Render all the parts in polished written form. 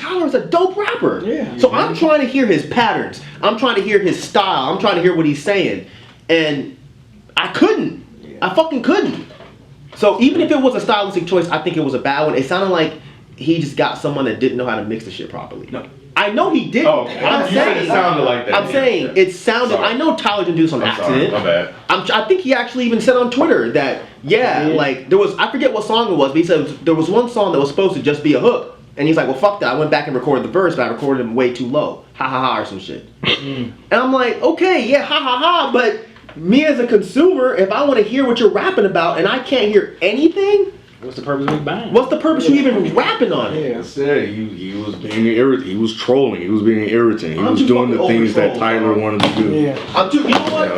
Tyler's a dope rapper. Yeah. So I'm trying to hear his patterns. I'm trying to hear his style. I'm trying to hear what he's saying. And I couldn't. I fucking couldn't. So even if it was a stylistic choice, I think it was a bad one. It sounded like he just got someone that didn't know how to mix the shit properly. No. I know he did. Oh, I'm you saying said it sounded like that. I'm saying it sounded. Sorry. I know Tyler didn't do this on accident. My bad. I think he actually even said on Twitter that like there was, I forget what song it was, but he said there was one song that was supposed to just be a hook, and he's like, well, fuck that. I went back and recorded the verse, but I recorded him way too low, ha ha ha or some shit. And I'm like, okay, yeah, ha ha ha, but me as a consumer, if I want to hear what you're rapping about and I can't hear anything. What's the purpose of me buying? What's the purpose you even rapping on it? Yeah, I said he was being irritating. He was trolling. He was being irritating. He was doing the things that Tyler wanted to do. Yeah. I'm too. You know what?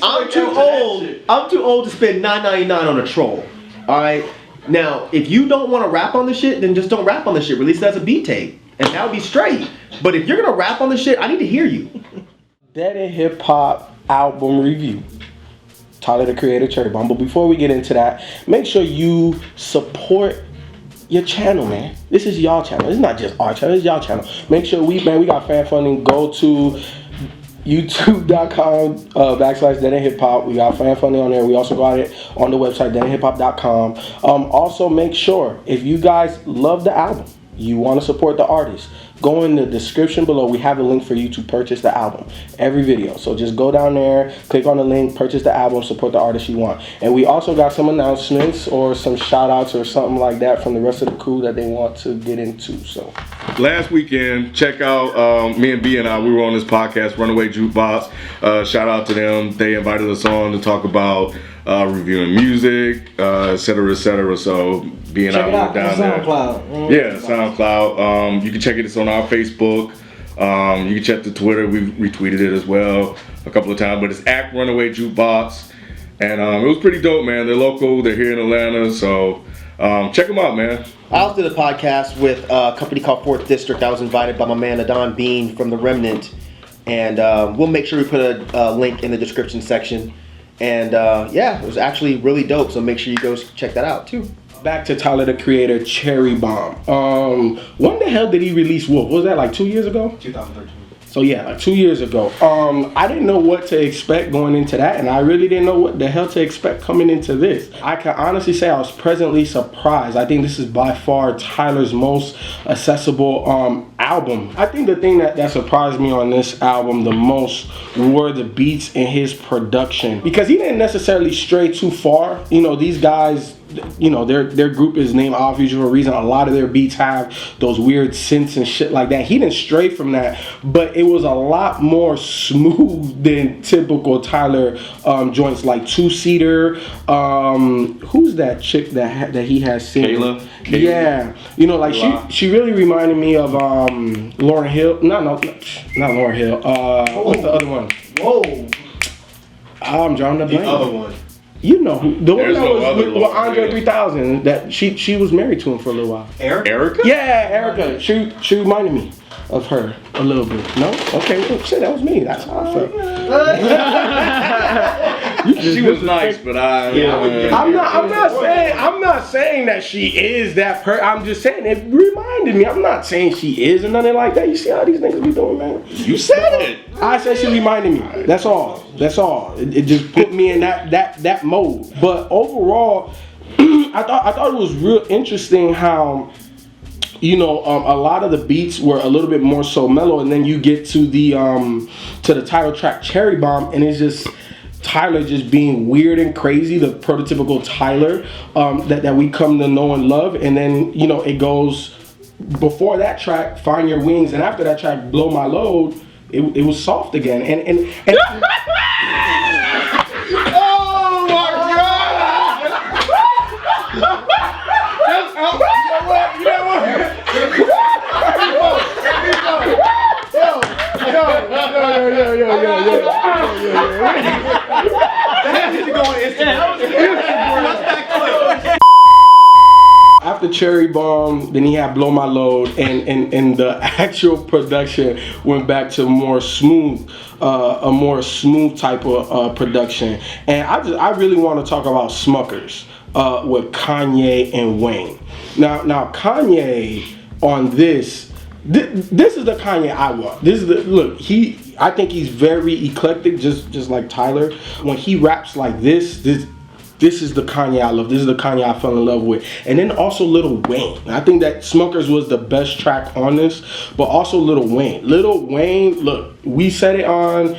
I'm too old to spend $9.99 on a troll. All right. Now, if you don't want to rap on the shit, then just don't rap on the shit. Release it as a beat tape, and that would be straight. But if you're gonna rap on the shit, I need to hear you. Dead End Hip Hop album review. Tyler the Creator, Cherry Bomb. But before we get into that, make sure you support your channel, man. This is y'all channel. It's not just our channel, it's y'all channel. Make sure we got fan funding. Go to youtube.com /Dead End Hip Hop. We got fan funding on there. We also got it on the website, deadendhiphop.com. Also, make sure if you guys love the album, you want to support the artist, go in the description below. We have a link for you to purchase the album every video. So just go down there, click on the link, purchase the album, support the artist you want. And we also got some announcements or some shout outs or something like that from the rest of the crew that they want to get into. So last weekend, check out me and B and I. We were on this podcast, Runaway Jukebox. Shout out to them. They invited us on to talk about reviewing music, et cetera, et cetera. So B and I went down there. SoundCloud. Yeah, SoundCloud. You can check it. It's on our Facebook. You can check the Twitter. We retweeted it as well a couple of times. But it's at Runaway Jukebox, and it was pretty dope, man. They're local. They're here in Atlanta, so check them out, man. I also did a podcast with a company called 4th District. I was invited by my man Adon Bean from The Remnant, and we'll make sure we put a link in the description section. And yeah, it was actually really dope. So make sure you go check that out too. back to Tyler the Creator, Cherry Bomb. When the hell did he release Wolf? Was that like 2 years ago? 2013. So yeah, like 2 years ago. I didn't know what to expect going into that, and I really didn't know what the hell to expect coming into this. I can honestly say I was pleasantly surprised. I think this is by far Tyler's most accessible album. I think the thing that surprised me on this album the most were the beats in his production, because he didn't necessarily stray too far. You know, these guys, you know, their group is named Odd Future for a reason. A lot of their beats have those weird synths and shit like that. He didn't stray from that, but it was a lot more smooth than typical Tyler joints, like Two Seater. Who's that chick that he has singing? Kayla. Yeah, you know, like she really reminded me of Lauryn Hill. Not Lauryn Hill. What's the other one? Whoa. I'm drawing the blank. The other one. You know who? The one that no was other with Lauryn Andre Hill. 3000. That she was married to him for a little while. Erica? Yeah, Erica. She reminded me of her a little bit. No? Okay, well, shit, that was me. That's how I felt. She was nice, but I'm not saying that she is that I'm just saying it reminded me. I'm not saying she is or nothing like that. You see how these niggas be doing, man? You said it. I said she reminded me. That's all. It just put me in that mode. But overall, I thought it was real interesting how, you know, a lot of the beats were a little bit more so mellow, and then you get to the title track Cherry Bomb, and it's just Tyler just being weird and crazy, the prototypical Tyler that we come to know and love. And then, you know, it goes before that track, Find Your Wings, and after that track, Blow My Load, it was soft again. And Oh my God! You know what? After Cherry Bomb, then he had Blow My Load, and the actual production went back to more smooth, a more smooth type of production. And I really want to talk about Smuckers with Kanye and Wayne. Now Kanye, on this. This is the Kanye I want. This is the look. I think he's very eclectic, just like Tyler. When he raps like this is the Kanye I love. This is the Kanye I fell in love with. And then also Lil Wayne. I think that Smokers was the best track on this, but also Lil Wayne. Lil Wayne, look, we said it on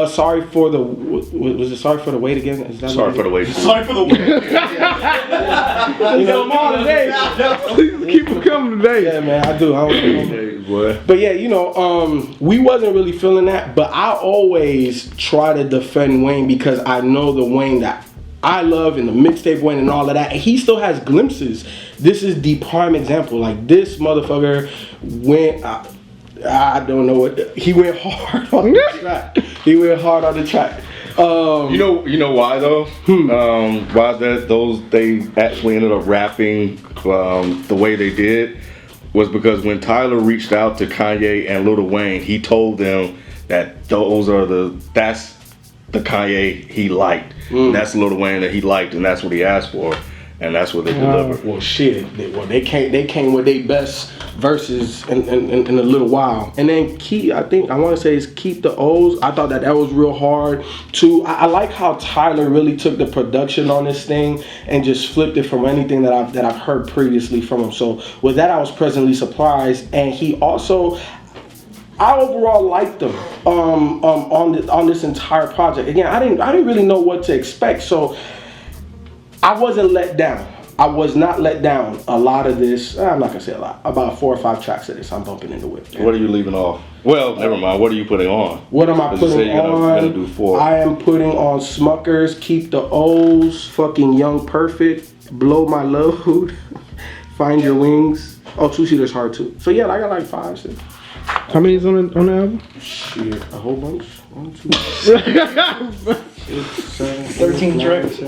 Sorry for the Wait again? Is that Sorry for the wait. Sorry for the wait. You know, I'm on today. Keep them coming today. Yeah, man, I do. But yeah, you know, we wasn't really feeling that, but I always try to defend Wayne because I know the Wayne that I love and the mixtape Wayne and all of that. And he still has glimpses. This is the prime example. Like, this motherfucker went, I don't know what, he went hard on the track. He went hard on the track. You know why though? Why that they actually ended up rapping the way they did was because when Tyler reached out to Kanye and Lil Wayne, he told them that that's the Kanye he liked. That's Lil Wayne that he liked, and that's what he asked for, and that's what they delivered. Well, shit. They came with their best verses in a little while. And then I want to say is Keep the O's. I thought that was real hard too. I like how Tyler really took the production on this thing and just flipped it from anything that I've heard previously from him. So with that, I was pleasantly surprised. And he also, I overall liked them on this entire project. Again, I didn't really know what to expect, so I wasn't let down. I was not let down. A lot of this, I'm not gonna say a lot, about 4 or 5 tracks of this I'm bumping in the whip. What are you leaving off? Well, never mind. What are you putting on? What am I putting on? Gonna do 4. I am putting on Smuckers, Keep the O's, fucking Young Perfect, Blow My Load, Find Your Wings. Oh, 2-seater's hard too. So yeah, I got like 5, 6. How many is on the album? Shit, a whole bunch. 1, 2, 6, 7, 13 tracks.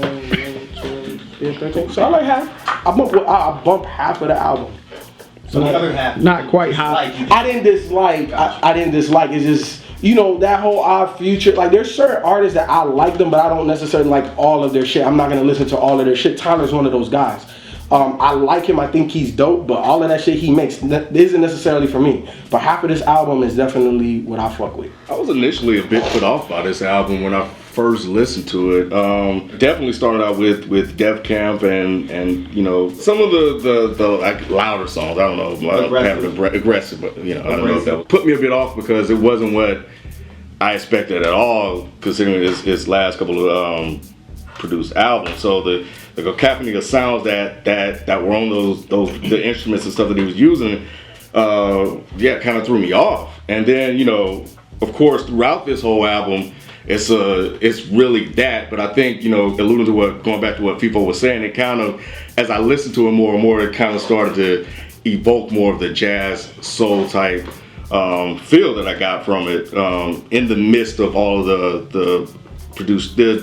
13. So I like half. I bump half of the album. So the other half. Not quite half. I didn't dislike. I didn't dislike. It's just, you know, that whole Odd Future. Like, there's certain artists that I like them, but I don't necessarily like all of their shit. I'm not gonna listen to all of their shit. Tyler's one of those guys. I like him. I think he's dope, but all of that shit he makes isn't necessarily for me. But half of this album is definitely what I fuck with. I was initially a bit put off by this album when I first listened to it. Definitely started out with Def Camp and you know, some of the like louder songs. I don't know, aggressive, but you know, I don't know if that put me a bit off because it wasn't what I expected at all, considering his last couple of produced albums. So the cacophony of sounds that were on the instruments and stuff that he was using, kind of threw me off. And then, you know, of course, throughout this whole album, it's really that. But I think, you know, alluding to going back to what FIFO was saying, it kind of, as I listened to it more and more, it kind of started to evoke more of the jazz soul type feel that I got from it in the midst of all of the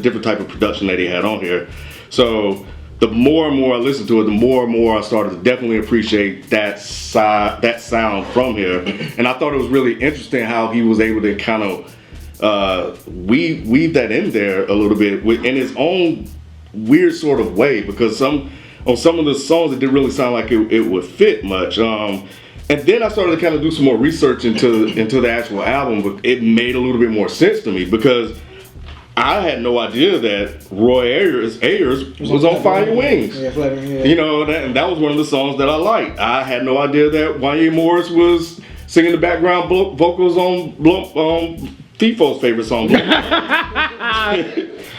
different type of production that he had on here. So the more and more I listened to it, the more and more I started to definitely appreciate that sound from here. And I thought it was really interesting how he was able to kind of weave that in there a little bit in his own weird sort of way, because on some of the songs it didn't really sound like it would fit much. And then I started to kind of do some more research into the actual album, but it made a little bit more sense to me because I had no idea that Roy Ayers was on Fire Your Wings. Yeah. You know, that was one of the songs that I liked. I had no idea that Wanya Morris was singing the background vocals on FIFO's favorite song.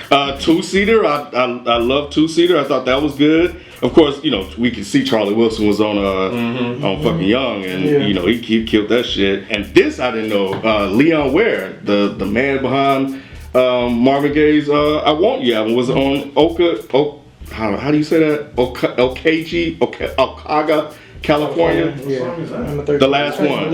2-seater, I love 2-seater. I thought that was good. Of course, you know, we could see Charlie Wilson was on Fucking Young, and you know, he killed that shit. And this I didn't know. Leon Ware, the man behind Marvin Gaye's I Want You album, was on how do you say that? Okaga, California. The last one.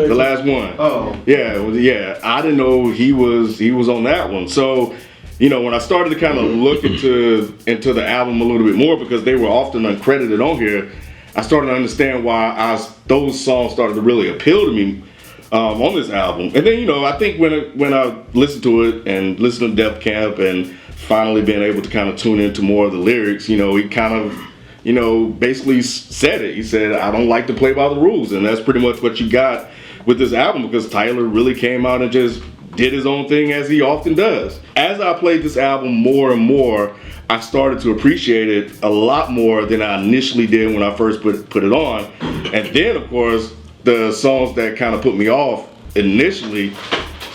Oh. Yeah. I didn't know he was on that one. So, you know, when I started to kind of look into the album a little bit more, because they were often uncredited on here, I started to understand why those songs started to really appeal to me on this album. And then, you know, I think when I listened to it and listened to Def Camp and finally being able to kind of tune into more of the lyrics, you know, it kind of you know, basically said it. He said, I don't like to play by the rules. And that's pretty much what you got with this album, because Tyler really came out and just did his own thing as he often does. As I played this album more and more, I started to appreciate it a lot more than I initially did when I first put it on. And then, of course, the songs that kind of put me off initially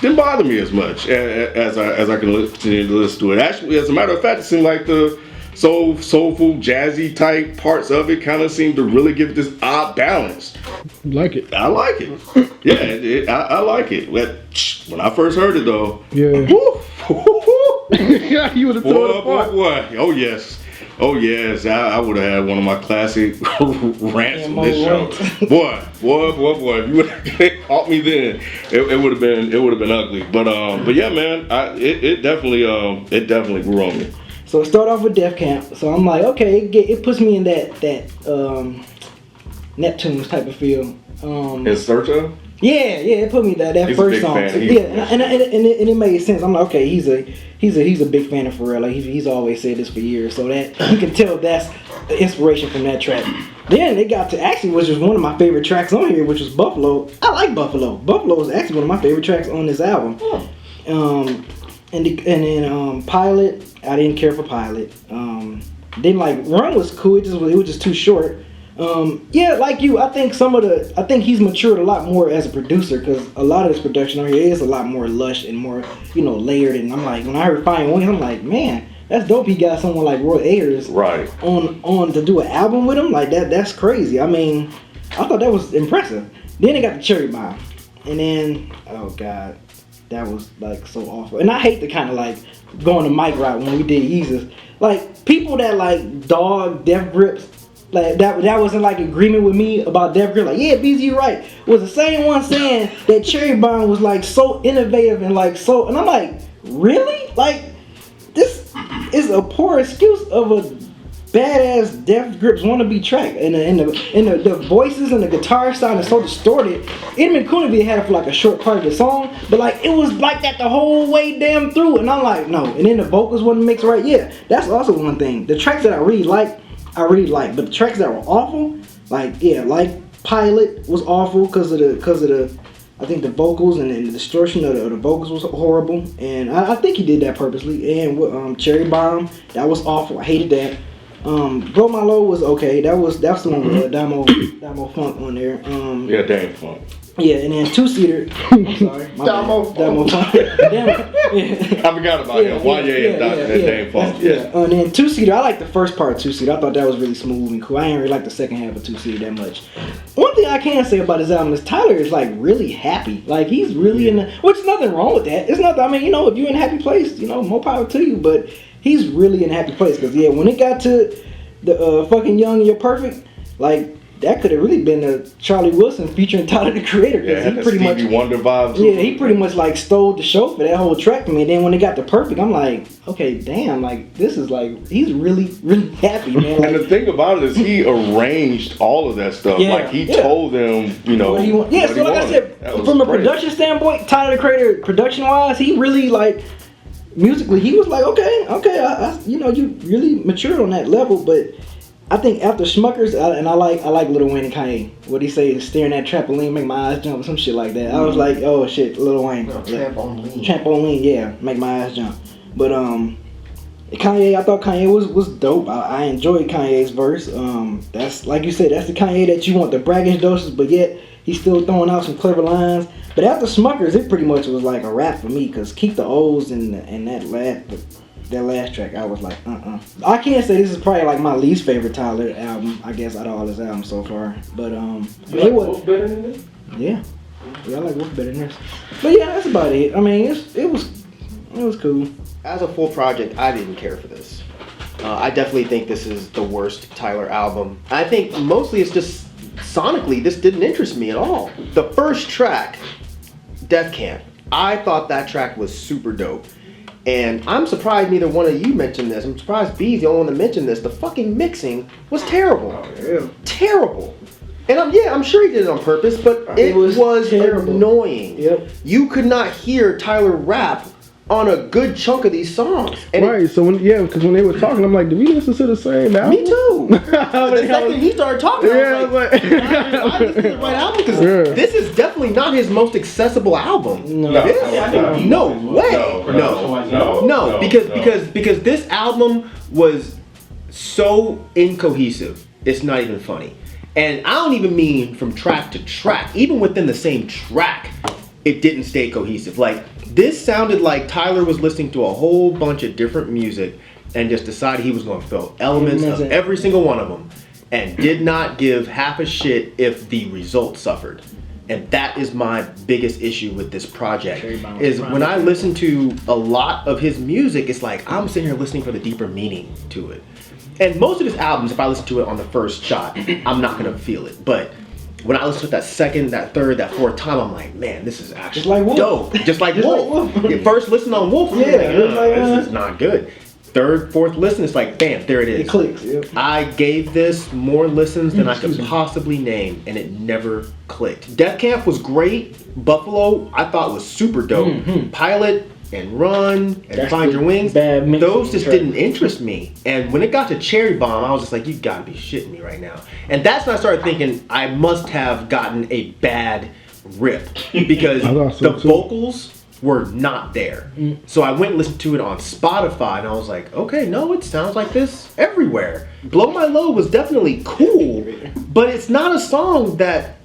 didn't bother me as much as I can continue to listen to it. Actually, as a matter of fact, it seemed like the soulful, jazzy type parts of it kind of seemed to really give it this odd balance. You like it? I like it. Yeah, I like it. When I first heard it, though, Yeah. Yeah, you would have thrown it apart. boy. Oh yes. I would have had one of my classic rants from this show. Boy. If you would have caught me then, it would have been ugly. But yeah, man, it definitely grew on me. So it started off with Def Camp. So I'm like, okay, it puts me in that Neptunes type of feel. In Search of? Yeah, it put me that He's a first big song. fan. So, yeah, and it made sense. I'm like, okay, he's a big fan of Pharrell. Like he's always said this for years, so that you can tell that's the inspiration from that track. Then they got to actually, which was one of my favorite tracks on here, which was Buffalo. I like Buffalo. Buffalo is actually one of my favorite tracks on this album. And then Pilot, I didn't care for Pilot. Then like Run was cool. It was just too short. Yeah, like you, I think he's matured a lot more as a producer, because a lot of this production on here is a lot more lush and more, layered. And I'm like, when I heard Fine Wings, I'm like, man, that's dope. He got someone like Roy Ayers on to do an album with him. Like that's crazy. I mean, I thought that was impressive. Then they got the Cherry Bomb, and then oh god, that was like so awful. And I hate the kind of like going the mic route when we did Yeezus. Like people that like dog Death Grips. Like that wasn't like agreement with me about Def Grip. Like, yeah, BZ, you're right. Was the same one saying that Cherry Bomb was like so innovative and like so, and I'm like, really? Like, this is a poor excuse of a badass Def Grips wannabe track, and the voices and the guitar sounded so distorted. It'd been cool if he had it for like a short part of the song, but like it was like that the whole way damn through, and I'm like, no. And then the vocals wasn't mixed right. Yeah, that's also one thing. The tracks that I really like, but the tracks that were awful, like Pilot was awful because of the I think the vocals and the distortion of the vocals was horrible, and I think he did that purposely. And with Cherry Bomb, that was awful. I hated that. Blow My Load was okay. That's the one with Damo Funk on there. Yeah, Dame Funk. Yeah, and then two-seater. I'm sorry. Damo Funk. I forgot about him. YA and Dame Funk. Yeah. And then two-seater, I like the first part of two-seater. I thought that was really smooth and cool. I ain't really like the second half of two-seater that much. One thing I can say about this album is Tyler is like really happy. Like he's really which is nothing wrong with that. It's nothing. I mean, if you're in a happy place, more power to you. But he's really in a happy place, because when it got to the fucking Young and You're Perfect, like. That could have really been a Charlie Wilson featuring Tyler the Creator. Yeah, he pretty Stevie much Wonder vibe. Yeah, he pretty much like stole the show for that whole track for me. And then when they got the Perfect, I'm like, okay, damn, like this is like he's really, really happy, man. Like, and the thing about it is he arranged all of that stuff. Yeah, like he told them, what he wanted. Yeah, so like I said, from a production standpoint, Tyler the Creator, production wise, he really like musically, he was like, okay, I you really matured on that level, but. I think after Schmuckers, I like Lil Wayne and Kanye. What he say is staring at trampoline, make my eyes jump, or some shit like that. I was like, oh shit, Lil Wayne. Trampoline, yeah, make my eyes jump. But Kanye, I thought Kanye was dope. I enjoyed Kanye's verse. That's like you said, that's the Kanye that you want, the braggish doses, but yet he's still throwing out some clever lines. But after Schmuckers, it pretty much was like a rap for me, because Keep the O's and that last track, I was like, I can't say this is probably like my least favorite Tyler album, I guess, out of all his albums so far. But it was better than this? Yeah, I like Wolf better than this. But yeah, that's about it. I mean, it was cool. As a full project, I didn't care for this. I definitely think this is the worst Tyler album. I think mostly it's just sonically, this didn't interest me at all. The first track, Death Camp, I thought that track was super dope. And I'm surprised neither one of you mentioned this. I'm surprised B's the only one that mentioned this. The fucking mixing was terrible. Terrible. And I'm sure he did it on purpose, but it was terrible. Annoying. Yep. You could not hear Tyler rap on a good chunk of these songs. And Right. So because when they were talking, I'm like, did we listen to the same album? me too. The second he started talking, I was like, why is this the right album? Because this is definitely not his most accessible album. No. No way. No, because this album was so incohesive. It's not even funny. And I don't even mean from track to track. Even within the same track, it didn't stay cohesive. Like, this sounded like Tyler was listening to a whole bunch of different music and just decided he was going to fill elements of every single one of them and did not give half a shit if the result suffered. And that is my biggest issue with this project, is when I listen to a lot of his music, it's like I'm sitting here listening for the deeper meaning to it. And most of his albums, if I listen to it on the first shot, I'm not gonna feel it. But when I listen to it that second, that third, that fourth time, I'm like, man, this is actually Just like Wolf. dope. Just like Wolf. Your first listen on Wolf, Yeah, I'm like, it's like, this is not good. Third, fourth listen, it's like, bam, there it is. It clicks. Yep. I gave this more listens than I could possibly name, and it never clicked. Death Camp was great. Buffalo, I thought was super dope. Pilot and Run and That's Find the Your Wings, bad mix those of just track. didn't interest me. And when it got to Cherry Bomb, I was just like, you gotta be shitting me right now. And that's when I started thinking I must have gotten a bad rip because I thought so the too. vocals were not there. So I went and listened to it on Spotify and I was like, okay, no, it sounds like this everywhere. Blow My Load was definitely cool, but it's not a song that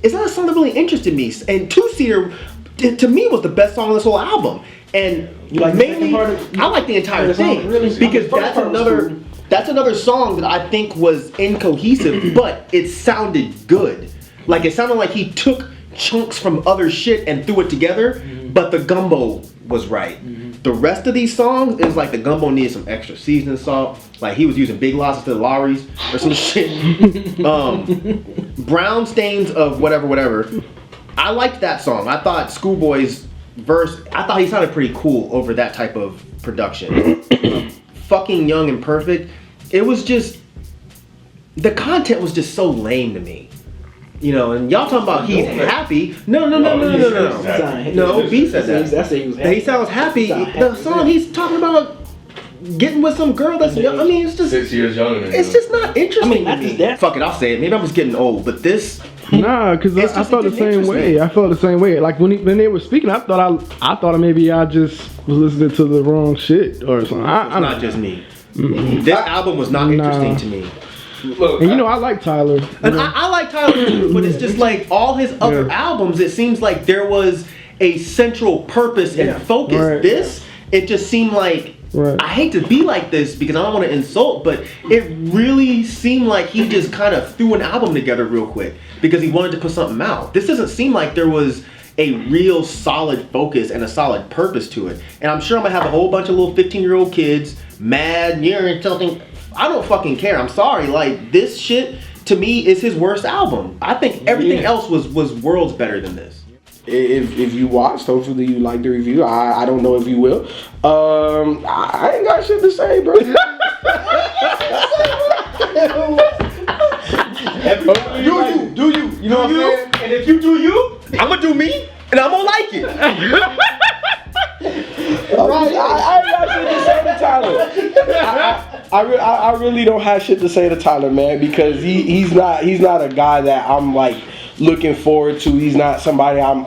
really interested me. And Two Seater, to me, was the best song on this whole album. And You like the second mainly, part of- I like the entire the song, thing really? because The first part was cool. that's another song that I think was incohesive, but it sounded good. Like, it sounded like he took chunks from other shit and threw it together, but the gumbo was right. The rest of these songs is like the gumbo needed some extra seasoning salt. Like, he was using Big Lots instead of Lowry's or some shit. Brown Stains of whatever. I liked that song. I thought Schoolboy's verse, I thought he sounded pretty cool over that type of production. Fucking Young and Perfect, it was just, the content was just so lame to me. You know, and y'all talking about he's happy. No. No, B said that. I said he was happy. He sounds happy. He sound The happy. song he's talking about getting with some girl that's young. I mean, it's just 6 years younger than it's you. just not interesting I mean, not to me. just that. Fuck it, I'll say it. Maybe I'm just getting old, but this Nah, because It's I just- felt it the didn't same interest way. me. I felt the same way. Like when they were speaking, I thought maybe I just was listening to the wrong shit or something. it's not just me. This album was not interesting to me. Look, And you know, I like Tyler. And I like Tyler too, but it's just like all his other Yeah. albums, it seems like there was a central purpose and focus. Right. This, it just seemed like, Right. I hate to be like this because I don't want to insult, but it really seemed like he just kind of threw an album together real quick because he wanted to put something out. This doesn't seem like there was a real solid focus and a solid purpose to it. And I'm sure I'm gonna have a whole bunch of little 15-year-old kids mad, and you're something. I don't fucking care. I'm sorry. Like, this shit to me is his worst album. I think everything else was worlds better than this. If you watched, hopefully you like the review. I don't know if you will. I ain't got shit to say, bro. Do you? You know what I'm saying? And if you do you, I'm gonna do me, and I'm gonna like it. I ain't got shit to say to Tyler. I really don't have shit to say to Tyler, man, because he's not a guy that I'm like looking forward to. He's not somebody I'm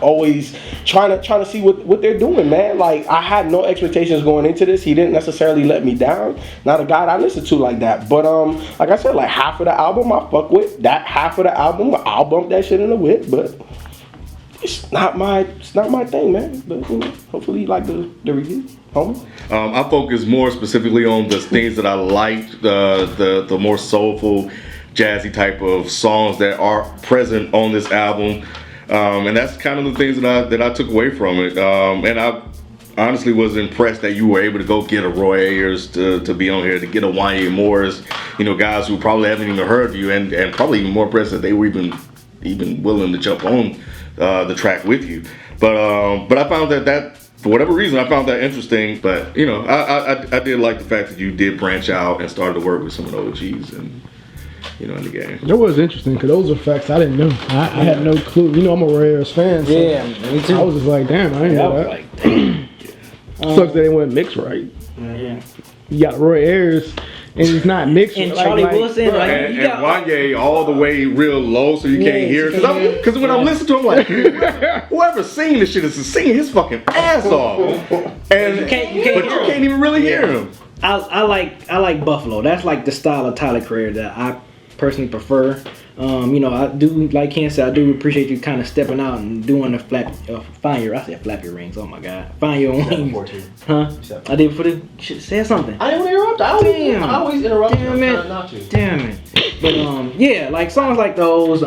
always trying to see what they're doing, man. Like, I had no expectations going into this. He didn't necessarily let me down. Not a guy that I listen to like that. But like I said, like half of the album I fuck with. That half of the album I'll bump that shit in the whip, but it's not my thing, man. But hopefully you like the review, homie. I focus more specifically on the things that I liked, the more soulful, jazzy type of songs that are present on this album, and that's kind of the things that I took away from it. And I honestly was impressed that you were able to go get a Roy Ayers to be on here, to get a Wanye Morris, guys who probably haven't even heard of you, and probably even more impressed that they were even willing to jump on the track with you. But I found that for whatever reason, I found that interesting. But I did like the fact that you did branch out and started to work with some of the OGs, and in the game. That was interesting because those are facts I didn't know. I had no clue. You know, I'm a Roy Ayers fan. So Yeah, me too. I was just like, damn, I didn't I know was that. like, damn. Sucks that they went mixed right. Yeah. You got Roy Ayers, and he's not mixed. And like, Charlie Wilson, Bro, like, and you got Wanye all the way real low so you Yeah, can't hear. you can't hear. Because when I'm listening to him, like, whoever's singing this shit is singing his fucking ass off. And You can't but hear you him. can't even really hear him. I like Buffalo. That's like the style of Tyler Creator that I personally prefer. You know, I do, like Ken said, I do appreciate you kind of stepping out and doing the find your rings. Oh my God, find your wings. Huh? I did for the shit. Say something. I didn't want to interrupt. I always interrupt. Damn you. it. I'm trying not to. Damn it. But yeah, like songs like those,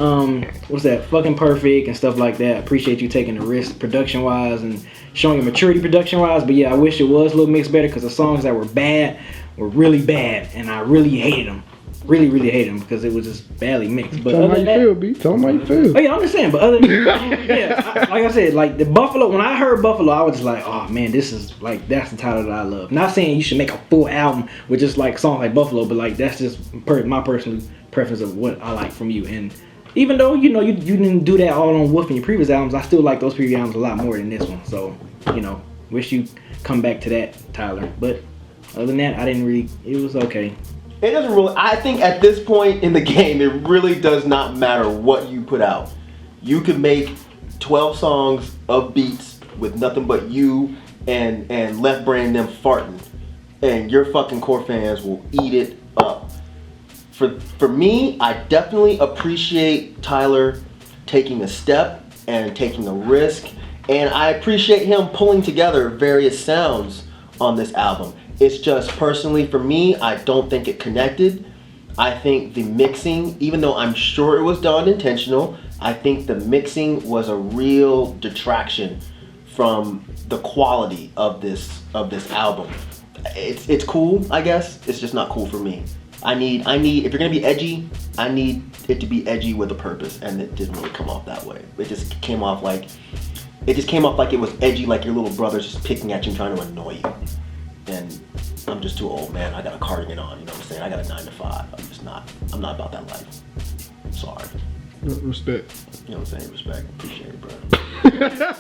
what's that? Fucking Perfect and stuff like that. Appreciate you taking the risk production wise and showing your maturity production wise. But yeah, I wish it was a little mixed better because the songs that were bad were really bad and I really hated them. Really hated them because it was just badly mixed. But Tell them how other you than that, feel, B. Tell them how you feel. oh yeah, I'm just saying. But other than yeah, like I said, like the Buffalo. When I heard Buffalo, I was just like, oh man, this is like that's the title that I love. Not saying you should make a full album with just like songs like Buffalo, but like that's just my personal preference of what I like from you. And even though you know you didn't do that all on Wolf in your previous albums, I still like those previous albums a lot more than this one. So you know, wish you come back to that, Tyler. But other than that, I didn't really. It was okay. It doesn't really. I think at this point in the game, it really does not matter what you put out. You could make 12 songs of beats with nothing but you and Left Brain them farting, and your fucking core fans will eat it up. For me, I definitely appreciate Tyler taking a step and taking a risk, and I appreciate him pulling together various sounds on this album. It's just personally for me, I don't think it connected. I think the mixing, even though I'm sure it was done intentional, I think the mixing was a real detraction from the quality of this album. It's cool, I guess. It's just not cool for me. I need if you're gonna be edgy, I need it to be edgy with a purpose, and it didn't really come off that way. It just came off like it was edgy, like your little brother's just picking at you and trying to annoy you. And I'm just too old, man. I got a cardigan on, you know what I'm saying? I got a 9 to 5. I'm not about that life. I'm sorry. Respect. You know what I'm saying? Respect. Appreciate it, bro.